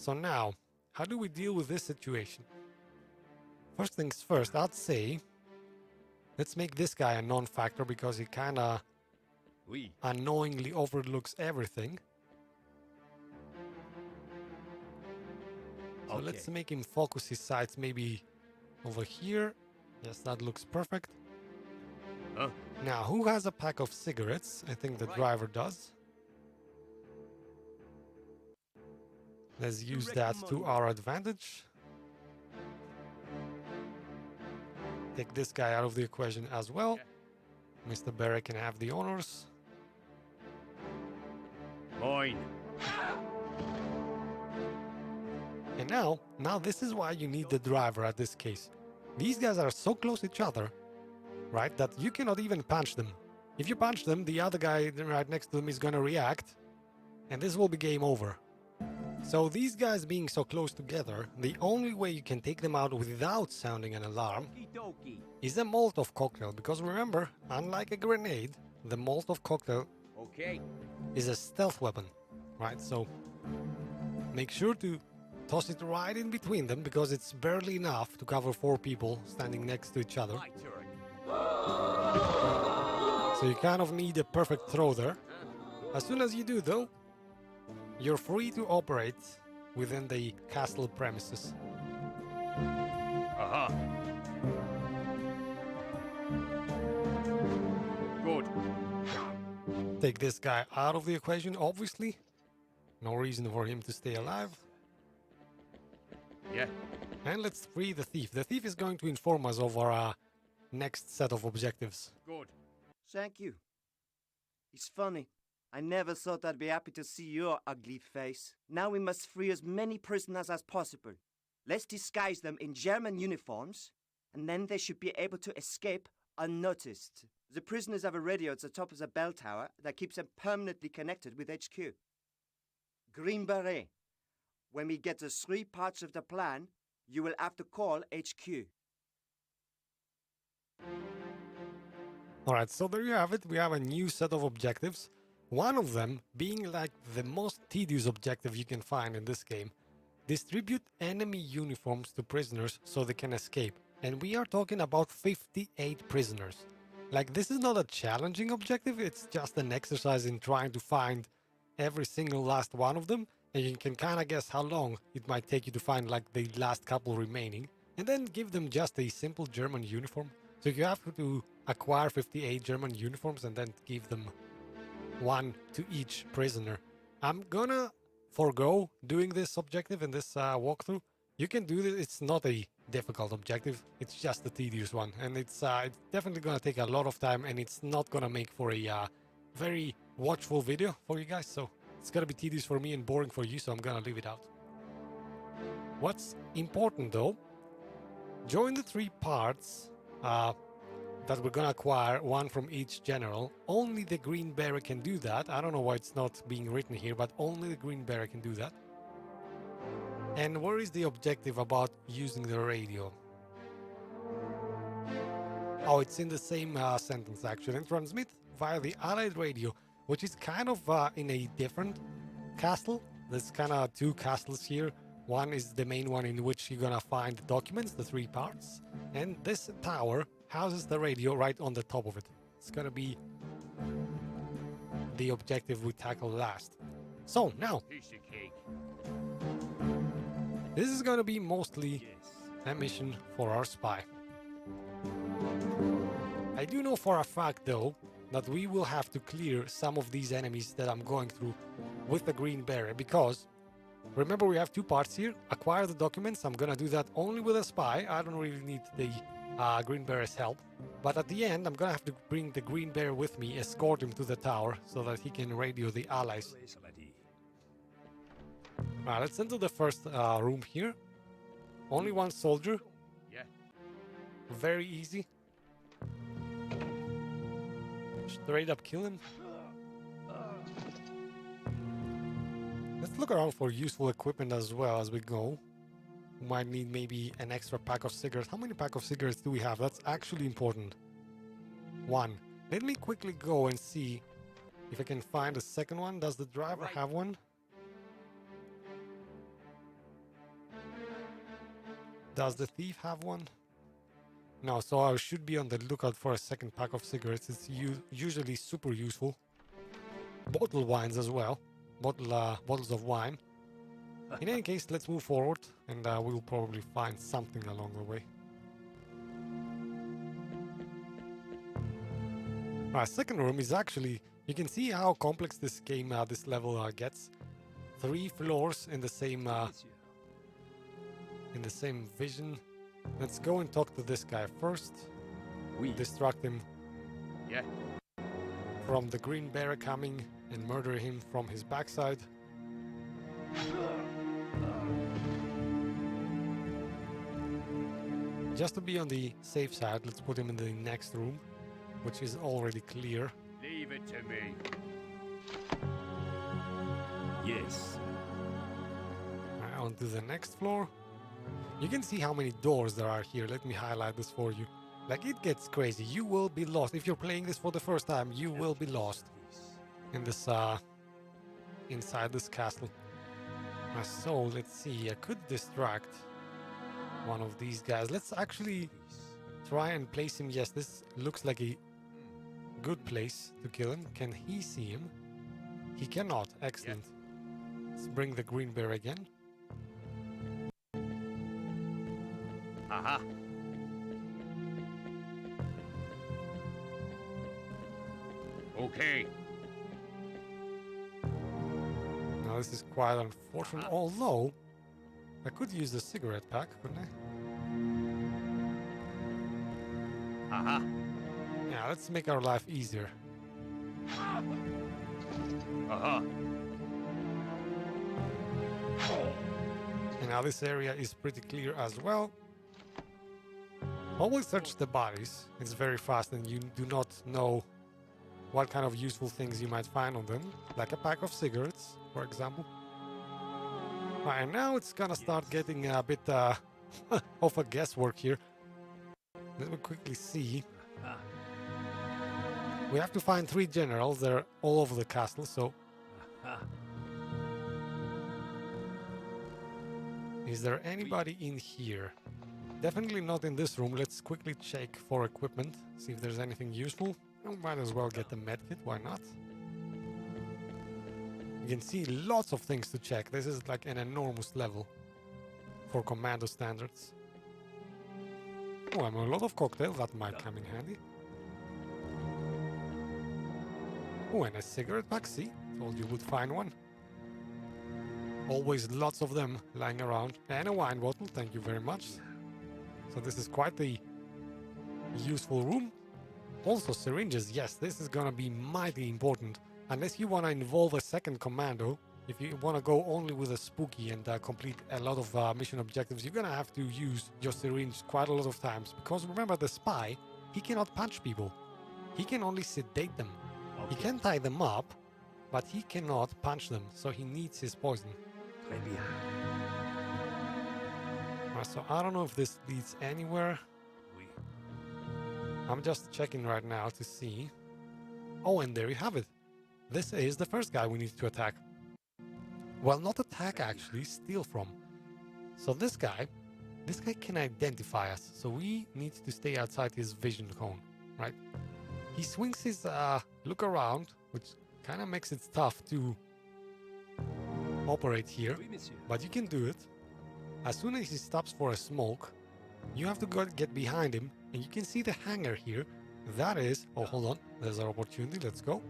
So now, how do we deal with this situation? First things first, I'd say let's make this guy a non-factor because he kind of unknowingly overlooks everything. So let's make him focus his sights maybe over here. Yes, that looks perfect. Now, who has a pack of cigarettes? I think the driver does. Let's use that to our advantage. Take this guy out of the equation as well. Mr. Barry can have the honors. Mine. And now this is why you need the driver at this case. These guys are so close to each other, right, that you cannot even punch them. If you punch them, the other guy right next to them is gonna react, and this will be game over. So these guys being so close together, the only way you can take them out without sounding an alarm is a Molotov cocktail. Because remember, unlike a grenade, the Molotov cocktail is a stealth weapon, right? So make sure to toss it right in between them because it's barely enough to cover 4 people standing next to each other. So you kind of need a perfect throw there. As soon as you do though, you're free to operate within the castle premises. Aha. Good. Take this guy out of the equation, obviously. No reason for him to stay alive. Yeah. And let's free the thief. The thief is going to inform us of our next set of objectives. Good. Thank you. It's funny. I never thought I'd be happy to see your ugly face. Now we must free as many prisoners as possible. Let's disguise them in German uniforms, and then they should be able to escape unnoticed. The prisoners have a radio at the top of the bell tower that keeps them permanently connected with HQ. Green Beret. When we get the 3 parts of the plan, you will have to call HQ. Alright, so there you have it. We have a new set of objectives. One of them being like the most tedious objective you can find in this game. Distribute enemy uniforms to prisoners so they can escape. And we are talking about 58 prisoners. Like, this is not a challenging objective, it's just an exercise in trying to find every single last one of them. And you can kind of guess how long it might take you to find like the last couple remaining. And then give them just a simple German uniform. So you have to acquire 58 German uniforms and then give them 1 to each prisoner. I'm gonna forego doing this objective in this walkthrough. You can do this, it's not a difficult objective, it's just a tedious one. And it's definitely gonna take a lot of time and it's not gonna make for a very watchful video for you guys. So it's gonna be tedious for me and boring for you, so I'm gonna leave it out. What's important though, join the 3 parts that we're gonna acquire, 1 from each general. Only the Green Beret can do that. I don't know why it's not being written here, but only the Green Beret can do that. And where is the objective about using the radio? Oh, it's in the same sentence actually. And transmit via the Allied radio, which is kind of in a different castle. There's kind of 2 castles here. One is the main one in which you're gonna find the documents, the 3 parts. And this tower houses the radio right on the top of it. It's gonna be the objective we tackle last. So now, this is gonna be mostly a mission for our spy. I do know for a fact though that we will have to clear some of these enemies that I'm going through with the Green Beret, because remember we have 2 parts here. Acquire the documents. I'm gonna do that only with a spy. I don't really need the Green Beret's help. But at the end, I'm gonna have to bring the Green Beret with me, escort him to the tower so that he can radio the allies. Alright, let's enter the first room here. Only 1 soldier. Yeah. Very easy. Straight up kill him. Let's look around for useful equipment as well as we go. We might need maybe an extra pack of cigarettes. How many pack of cigarettes do we have? That's actually important. 1. Let me quickly go and see if I can find a second one. Does the driver have one? Does the thief have one? No, so I should be on the lookout for a second pack of cigarettes. It's usually super useful. Bottle wines as well. Bottles of wine. In any case, let's move forward and we'll probably find something along the way. Our second room is actually, you can see how complex this game, this level gets. 3 floors in the same vision. Let's go and talk to this guy first. Distract him from the green bear coming and murder him from his backside. Just to be on the safe side, let's put him in the next room, which is already clear. Leave it to me. Yes. On to the next floor. You can see how many doors there are here. Let me highlight this for you. Like, it gets crazy. You will be lost. If you're playing this for the first time, you will be lost in this, inside this castle. So, let's see. I could distract one of these guys. Let's actually try and place him. Yes, this looks like a good place to kill him. Can he see him? He cannot. Excellent. Let's bring the green bear again. Aha. Okay. Now this is quite unfortunate, although I could use the cigarette pack, couldn't I? Aha. Yeah, let's make our life easier. Aha. And now this area is pretty clear as well. Always search the bodies. It's very fast and you do not know what kind of useful things you might find on them. Like a pack of cigarettes, for example. Right, now it's gonna start getting a bit of a guesswork here. Let me quickly see. We have to find 3 generals. They're all over the castle, so... Is there anybody in here? Definitely not in this room. Let's quickly check for equipment, see if there's anything useful. We might as well get the medkit, why not? You can see lots of things to check. This is like an enormous level for Commando standards. Oh, and a lot of cocktails, that might come in handy. Oh, and a cigarette pack, see? Told you would find one. Always lots of them lying around. And a wine bottle, thank you very much. So this is quite the useful room. Also syringes, yes, this is gonna be mighty important. Unless you wanna involve a second commando, if you wanna go only with a spooky and complete a lot of mission objectives, you're gonna have to use your syringe quite a lot of times. Because remember, the spy, he cannot punch people. He can only sedate them. He can tie them up, but he cannot punch them, so he needs his poison. So I don't know if this leads anywhere. I'm just checking right now to see. Oh, and there you have it. This is the first guy we need to attack. Well, not attack actually, steal from. So this guy can identify us. So we need to stay outside his vision cone, right? He swings his look around, which kind of makes it tough to operate here, but you can do it. As soon as he stops for a smoke, you have to get behind him, and you can see the hangar here. That is... Oh, hold on. There's our opportunity. Let's go.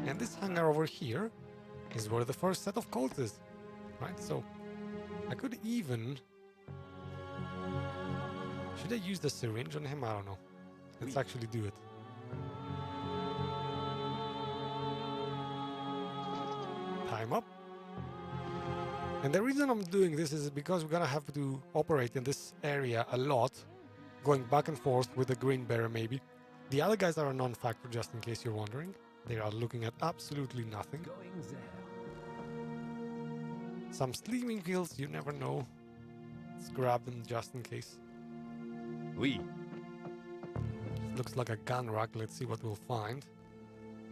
And this hangar over here is where the first set of Colditz is. Right, so I could even... Should I use the syringe on him? I don't know. Let's actually do it. Time up. And the reason I'm doing this is because we're gonna have to operate in this area a lot, going back and forth with the green bear maybe. The other guys are a non-factor, just in case you're wondering. They are looking at absolutely nothing. Some sleeping pills, you never know. Let's grab them just in case. Oui. Looks like a gun rack. Let's see what we'll find.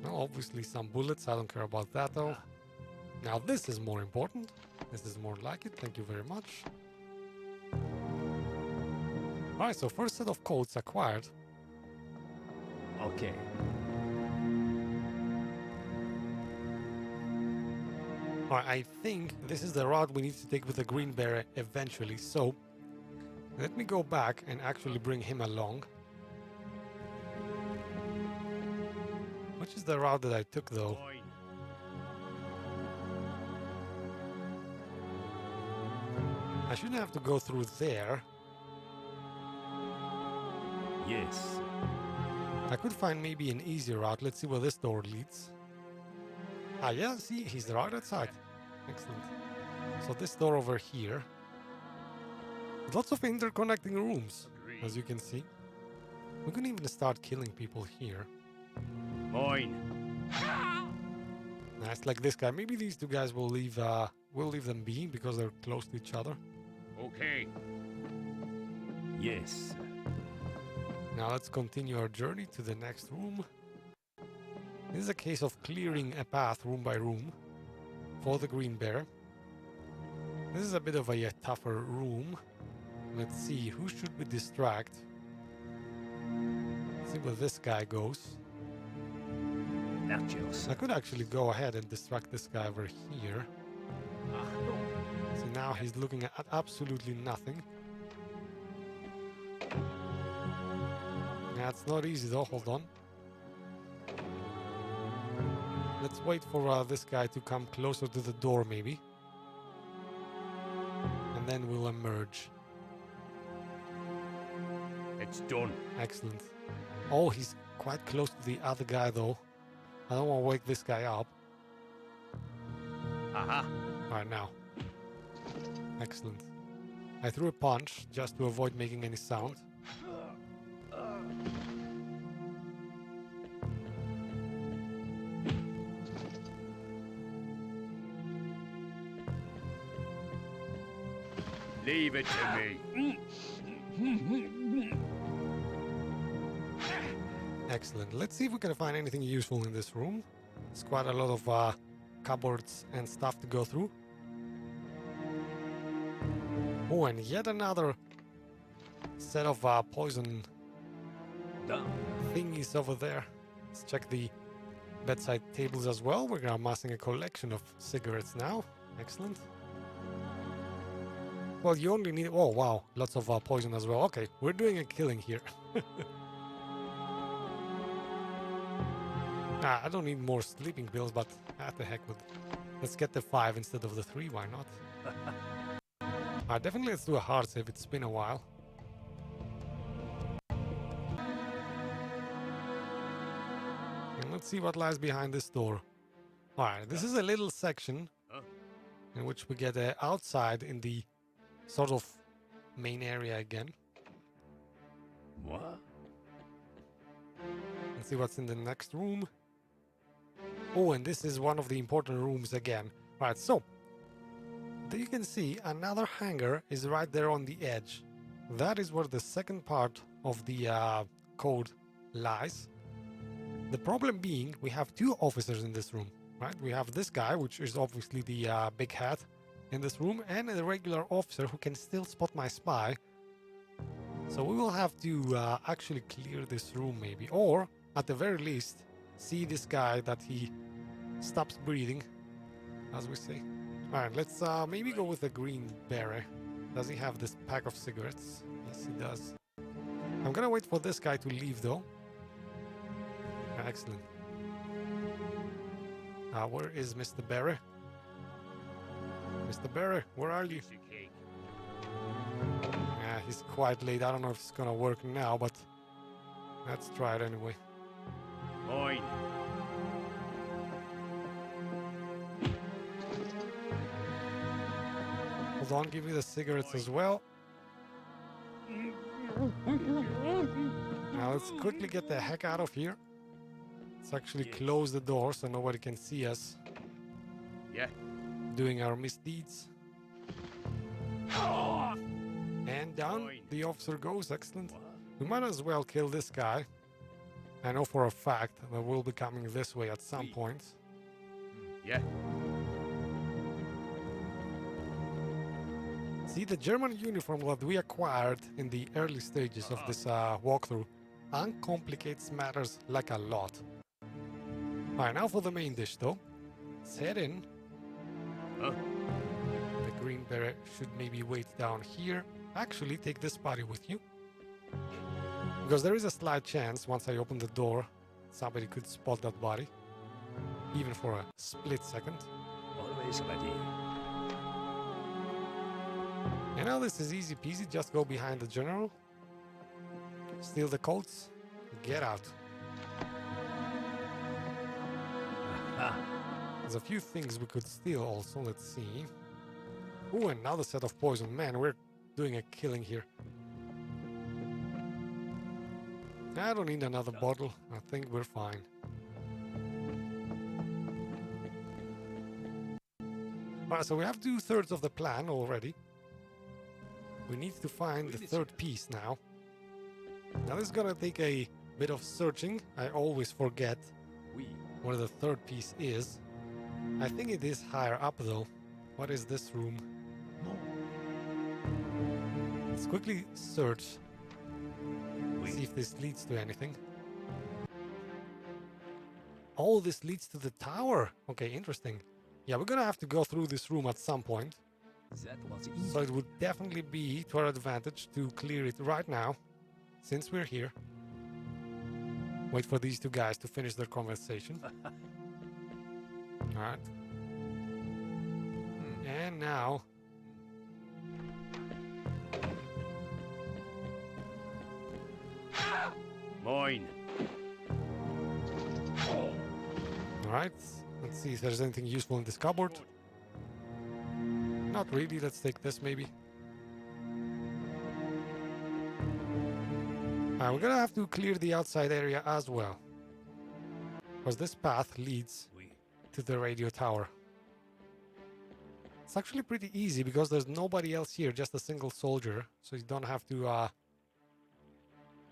Well, obviously some bullets. I don't care about that though. Now this is more important. This is more like it. Thank you very much. Alright, so first set of codes acquired. Okay. Alright, I think this is the route we need to take with the green bear eventually. So let me go back and actually bring him along. Which is the route that I took though? Fine. I shouldn't have to go through there. Yes. I could find maybe an easier route. Let's see where this door leads. Ah, yeah, see, he's right outside. Excellent. So this door over here. Lots of interconnecting rooms, as you can see. We can even start killing people here. Mine. Nice, like this guy. Maybe these two guys will leave. We'll leave them be because they're close to each other. Okay. Yes. Now let's continue our journey to the next room. This is a case of clearing a path room by room for the green bear. This is a bit of a tougher room. Let's see, who should we distract? Let's see where this guy goes. Nachos. I could actually go ahead and distract this guy over here. See, now he's looking at absolutely nothing. That's not easy though, hold on. Let's wait for this guy to come closer to the door maybe. And then we'll emerge. It's done. Excellent. Oh, he's quite close to the other guy though. I don't want to wake this guy up. Aha. Alright, now. Excellent. I threw a punch just to avoid making any sound. Leave it to me. Excellent. Let's see if we can find anything useful in this room. There's quite a lot of cupboards and stuff to go through. Oh, and yet another set of poison Done. thingies over there. Let's check the bedside tables as well. We're amassing a collection of cigarettes now. Excellent. Well, you only need... Oh, wow. Lots of poison as well. Okay, we're doing a killing here. I don't need more sleeping pills, but what the heck with... Let's get the 5 instead of the 3, why not? Definitely let's do a hard save, it's been a while. And let's see what lies behind this door. Alright, this is a little section in which we get outside in the sort of main area again. What? Let's see what's in the next room. Oh, and this is one of the important rooms again. Right, so there you can see another hangar is right there on the edge. That is where the second part of the code lies. The problem being we have two officers in this room, right? We have this guy, which is obviously the big hat in this room, and a regular officer who can still spot my spy. So we will have to actually clear this room maybe, or at the very least see this guy that he stops breathing, as we say. Alright, let's maybe go with the green beret. Does he have this pack of cigarettes? Yes, he does. I'm gonna wait for this guy to leave though. Excellent. Where is Mr. Beret? Mr. Beret, where are you? Yeah, he's quite late. I don't know if it's gonna work now, but let's try it anyway. Mine. Hold on, give me the cigarettes as well. Now let's quickly get the heck out of here. Let's actually close the door so nobody can see us. Yeah. Doing our misdeeds. And down the officer goes. Excellent. We might as well kill this guy. I know for a fact that we'll be coming this way at some point. Yeah. See, the German uniform that we acquired in the early stages of this walkthrough uncomplicates matters like a lot. Alright, now for the main dish though. Let's head in. Huh? The green beret should maybe wait down here. Actually, take this body with you. Because there is a slight chance, once I open the door, somebody could spot that body. Even for a split second. Always ready. You know, this is easy peasy. Just go behind the general. Steal the coats. Get out. Aha. There's a few things we could steal also. Let's see. Ooh, another set of poison. Man, we're doing a killing here. I don't need another bottle. I think we're fine. Alright, so we have 2/3 of the plan already. We need to find the third piece now. Now this is gonna take a bit of searching. I always forget Oui. where the third piece is. I think it is higher up though. What is this room? Let's quickly search. See if this leads to anything. Oh, this leads to the tower. Okay, interesting. Yeah, we're gonna have to go through this room at some point. That was easy. So it would definitely be to our advantage to clear it right now, since we're here. Wait for these two guys to finish their conversation. Alright. And now... Mine. Alright, let's see if there's anything useful in this cupboard. Not really, let's take this maybe. We're gonna have to clear the outside area as well. Because this path leads to the radio tower. It's actually pretty easy because there's nobody else here, just a single soldier. So you don't have to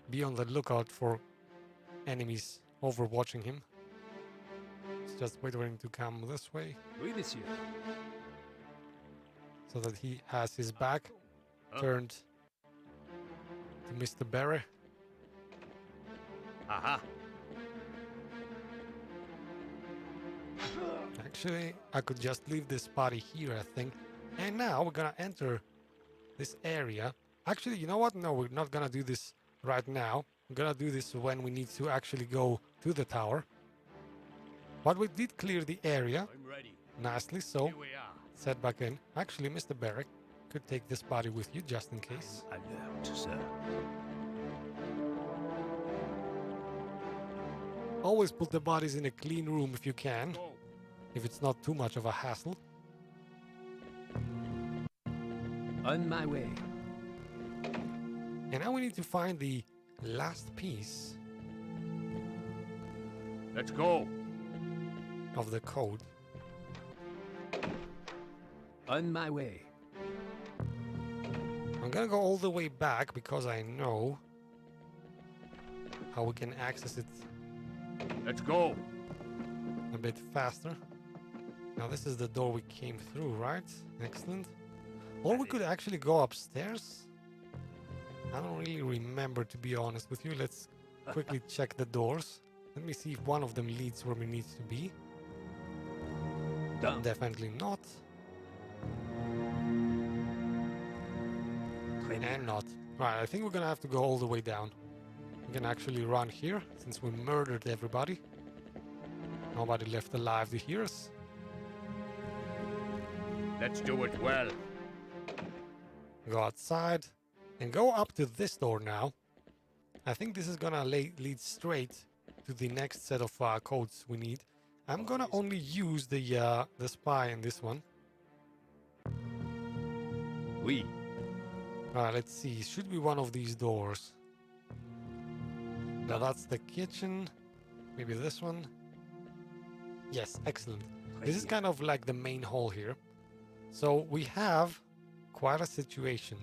be on the lookout for enemies overwatching him. It's just waiting to come this way. Oui, monsieur. So that he has his back turned to Mr. Barry. Aha. Actually, I could just leave this body here, I think. And now we're gonna enter this area. Actually, you know what? No, we're not gonna do this right now. We're gonna do this when we need to actually go to the tower. But we did clear the area. I'm ready. Nicely so. Here we are. Set back in. Actually, Mr. Barrick could take this body with you just in case. Alert, sir. Always put the bodies in a clean room if you can, Go. if it's not too much of a hassle. On my way. And now we need to find the last piece Let's go. of the code. On my way. I'm gonna go all the way back because I know how we can access it Let's go. a bit faster. Now this is the door we came through, right? Excellent. Or we could actually go upstairs. I don't really remember, to be honest with you. Let's quickly check the doors. Let me see if one of them leads where we need to be. Done. Definitely not. And not. Right, I think we're gonna have to go all the way down. We can actually run here, since we murdered everybody. Nobody left alive to hear us. Let's do it well. Go outside and go up to this door now. I think this is gonna lead straight to the next set of codes we need. I'm gonna only use the spy in this one. Oui. Alright, let's see. It should be one of these doors. Now that's the kitchen. Maybe this one. Yes, excellent. This is kind of like the main hall here. So we have quite a situation.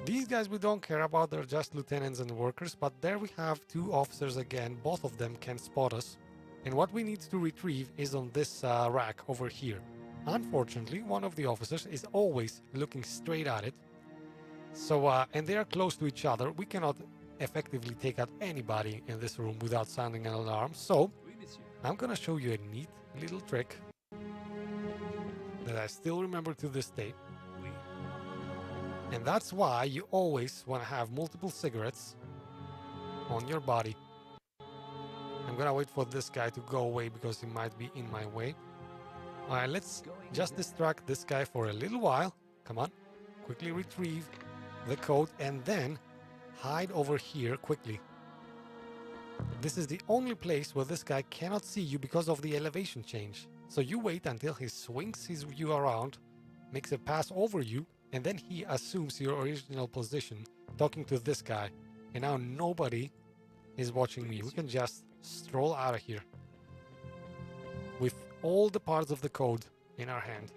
These guys we don't care about, they're just lieutenants and workers, but there we have two officers again, both of them can spot us. And what we need to retrieve is on this rack over here. Unfortunately, one of the officers is always looking straight at it. So, and they are close to each other. We cannot effectively take out anybody in this room without sounding an alarm. So, I'm gonna show you a neat little trick that I still remember to this day. And that's why you always want to have multiple cigarettes on your body. I'm gonna wait for this guy to go away because he might be in my way. Alright, let's just distract this guy for a little while. Come on. Quickly retrieve the code and then hide over here quickly. This is the only place where this guy cannot see you because of the elevation change. So you wait until he swings his view around, makes a pass over you, and then he assumes your original position, talking to this guy. And now nobody is watching me. We can just stroll out of here with all the parts of the code in our hand.